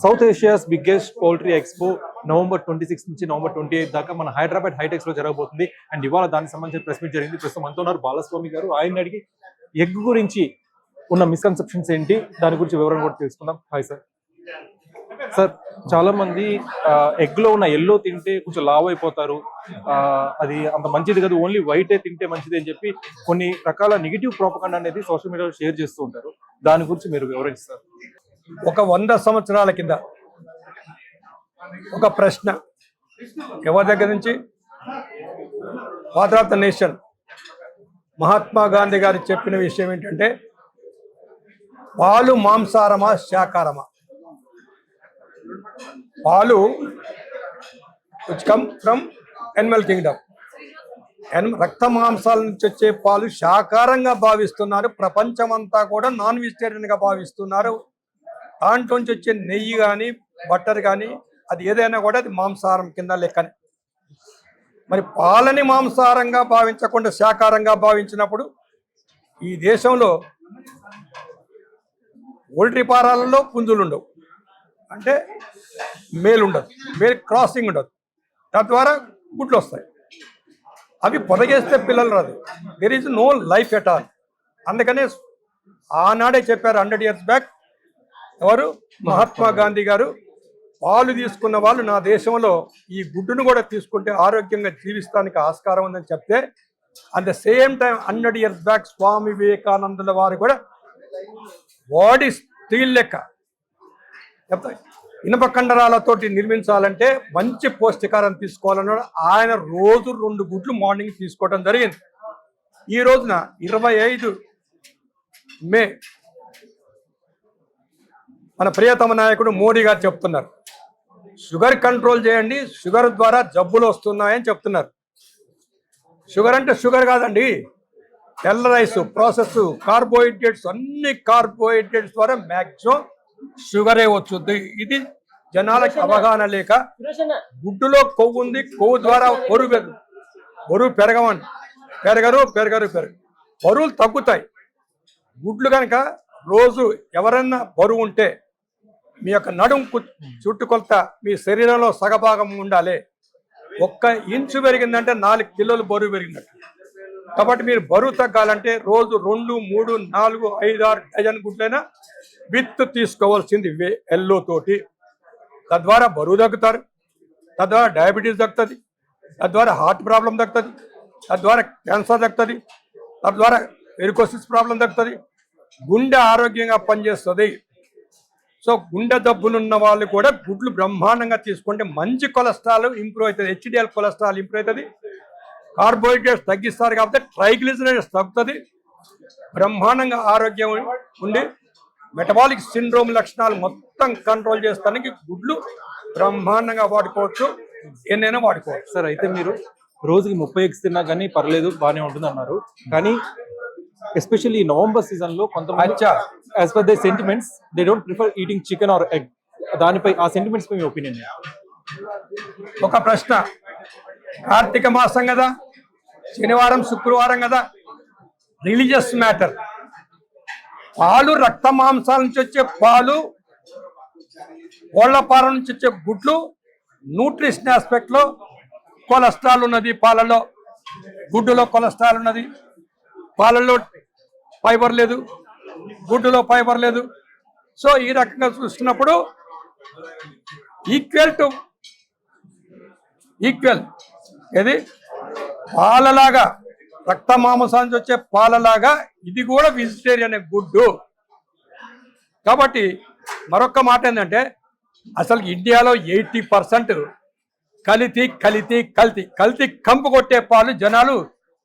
South Asia's biggest poultry expo November 26 నుంచి November 28 దాకా మన హైదరాబాద్ హైటెక్స్ లో జరగబోతుంది. అండ్ ఇవాళ దానికి సంబంధించిన ప్రెస్ మీట్ జరిగింది. ప్రస్తుతం మనతో ఉన్నారు బాలస్వామి గారు. ఆయన అడిగి ఎగ్ గురించి ఉన్న మిస్కన్సెప్షన్స్ ఏంటి, దాని గురించి వివరణ కూడా తెలుసుకుందాం. Hi sir. సార్, చాలా మంది ఎగ్ లో ఉన్న ఎల్లో తింటే కొంచెం లావ్ అయిపోతారు, అది అంత మంచిది కాదు, ఓన్లీ వైటే తింటే మంచిది అని చెప్పి కొన్ని రకాల నెగిటివ్ ప్రోపగండా అనేది సోషల్ మీడియాలో షేర్ చేస్తూ ఉంటారు. దాని గురించి మీరు వివరిస్తారు. ఒక 100 సంవత్సరాల కింద ఒక ప్రశ్న ఎవరి దగ్గర నుంచి, father of the nation Mahatma Gandhi గారు చెప్పిన విషయం ఏంటంటే, పాలు మాంసారమా శాకారమా? పాలు which come from animal Kingdom, రక్త మాంసాల నుంచి వచ్చే పాలు శాకారంగా భావిస్తున్నారు. ప్రపంచమంతా కూడా నాన్ వెజిటేరియన్గా భావిస్తున్నారు. దాంట్లోంచి వచ్చే నెయ్యి కానీ బట్టర్ కానీ అది ఏదైనా కూడా అది మాంసాహారం కింద లెక్కనే. మరి పాలని మాంసాహారంగా భావించకుండా శాకారంగా భావించినప్పుడు ఈ దేశంలో పౌల్ట్రీ ఫారాలలో పుంజులు ఉండవు, అంటే మేల్ ఉండదు, మేల్ క్రాసింగ్ ఉండదు, తద్వారా గుడ్లు వస్తాయి. అవి పొదగేస్తే పిల్లలు రాదు. There is no life at all. అందుకనే ఆనాడే చెప్పారు 100 years బ్యాక్ ఎవరు, మహాత్మా గాంధీ గారు, పాలు తీసుకున్న వాళ్ళు నా దేశంలో ఈ గుడ్డును కూడా తీసుకుంటే ఆరోగ్యంగా జీవిస్తానికి ఆస్కారం ఉందని చెప్తే, at the same time 100 years back Swami వివేకానందుల వారు కూడా బాడీ స్టీల్ లెక్క చెప్తాయి, ఇనుప కండరాలతోటి నిర్మించాలంటే మంచి పౌష్టికారం తీసుకోవాలన్నాడు. ఆయన రోజు 2 గుడ్లు మార్నింగ్ తీసుకోవడం జరిగింది. ఈ రోజున 25 మే మన ప్రియతమ నాయకుడు మోడీ గారు చెప్తున్నారు, షుగర్ కంట్రోల్ చేయండి, షుగర్ ద్వారా జబ్బులు వస్తున్నాయని చెప్తున్నారు. షుగర్ అంటే షుగర్ కాదండి, తెల్ల రైస్, ప్రాసెస్, కార్బోహైడ్రేట్స్, అన్ని కార్బోహైడ్రేట్స్ ద్వారా మ్యాక్సిమం షుగరే వచ్చుద్ది. ఇది జనాలకు అవగాహన లేక, గుడ్డులో కొవ్వు ఉంది, కొవ్వు ద్వారా బరువు పెరగరు, బరువులు తగ్గుతాయి. గుడ్లు కనుక రోజు ఎవరన్నా బరువు ఉంటే మీ యొక్క నడుము చుట్టుకొలత మీ శరీరంలో సగభాగం ఉండాలి. 1 ఇంచు పెరిగిందంటే 4 కిలోలు బరువు పెరిగినట్టు. కాబట్టి మీరు బరువు తగ్గాలంటే రోజు 2, 3, 4, 5, 6 డజన్ గుడ్లైనా విత్ తీసుకోవాల్సింది ఎల్లో తోటి. తద్వారా బరువు తగ్గుతారు, తద్వారా డయాబెటీస్ తగ్గుతుంది, తద్వారా హార్ట్ ప్రాబ్లం తగ్గుతుంది, తద్వారా క్యాన్సర్ తగ్గుతుంది, తద్వారా వెరికోసిస్ ప్రాబ్లం తగ్గుతుంది, గుండె ఆరోగ్యంగా పనిచేస్తుంది. సో గుండె జబ్బులున్న వాళ్ళు కూడా గుడ్లు బ్రహ్మాండంగా తీసుకుంటే మంచి కొలెస్ట్రాల్ ఇంప్రూవ్ అవుతుంది, హెచ్డిఎల్ కొలెస్ట్రాల్ ఇంప్రూవ్ అవుతుంది, కార్బోహైడ్రేట్స్ తగ్గిస్తారు కాబట్టి ట్రైగ్లిజరైడ్స్ తగ్గుతుంది, బ్రహ్మాండంగా ఆరోగ్యం ఉండి మెటబాలిక్ సిండ్రోమ్ లక్షణాలు మొత్తం కంట్రోల్ చేస్తానికి గుడ్లు బ్రహ్మాండంగా వాడుకోవచ్చు, ఎన్నైనా వాడుకోవచ్చు. సార్, అయితే మీరు రోజుకి 30 eggs తిన్నా కానీ పర్లేదు, బాగానే ఉంటుంది అన్నారు. కానీ ఎస్పెషల్లీ నవంబర్ సీజన్ లో కొంతమంది as per they sentiments they don't prefer eating chicken or egg. దానిపై ఆ సెంటిమెంట్స్ పై మీ ఒపీనియన్? ఒక ప్రశ్న, కార్తీక మాసం కదా, శనివారం శుక్రవారం కదా, రిలీజియస్ మ్యాటర్. పాలు రక్త మాంసాల నుంచి వచ్చే పాలు, కోళ్లపార నుంచి వచ్చే గుడ్లు న్యూట్రిషన్ ఆస్పెక్ట్ లో కొలెస్ట్రాల్ ఉన్నది, పాలలో గుడ్డులో కొలెస్ట్రాల్ ఉన్నది, పాలల్లో ఫైబర్ లేదు, గుడ్డులో ఫైబర్ లేదు. సో ఈ రకంగా చూస్తున్నప్పుడు ఈక్వల్ ఏది పాలలాగా, రక్త మాంసానికి వచ్చే పాలలాగా ఇది కూడా వెజిటేరియన్ గుడ్డు. కాబట్టి మరొక మాట ఏంటంటే, అసలు ఇండియాలో 80% కల్తీ కంపు కొట్టే పాలు జనాలు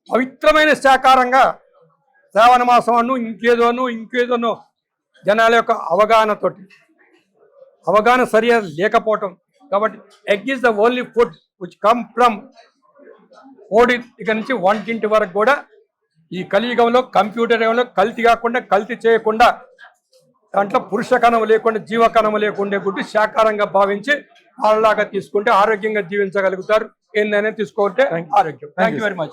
పవిత్రమైన శాకారంగా శ్రావణ మాసం అను ఇంకేదోనో జనాల యొక్క అవగాహన సరిగా లేకపోవటం. కాబట్టి egg is the only food which come from కోడి దగ్గర నుంచి వంటింటి వరకు కూడా ఈ కలియుగంలో, కంప్యూటర్ యుగంలో కల్తీ కాకుండా, కల్తీ చేయకుండా, దాంట్లో పురుష కణం లేకుండా జీవ కణం లేకుండా గుడ్డు శాకారంగా భావించి వాళ్ళలాగా తీసుకుంటే ఆరోగ్యంగా జీవించగలుగుతారు. ఏందైనా తీసుకోవాలంటే ఆరోగ్యం. Thank you very much.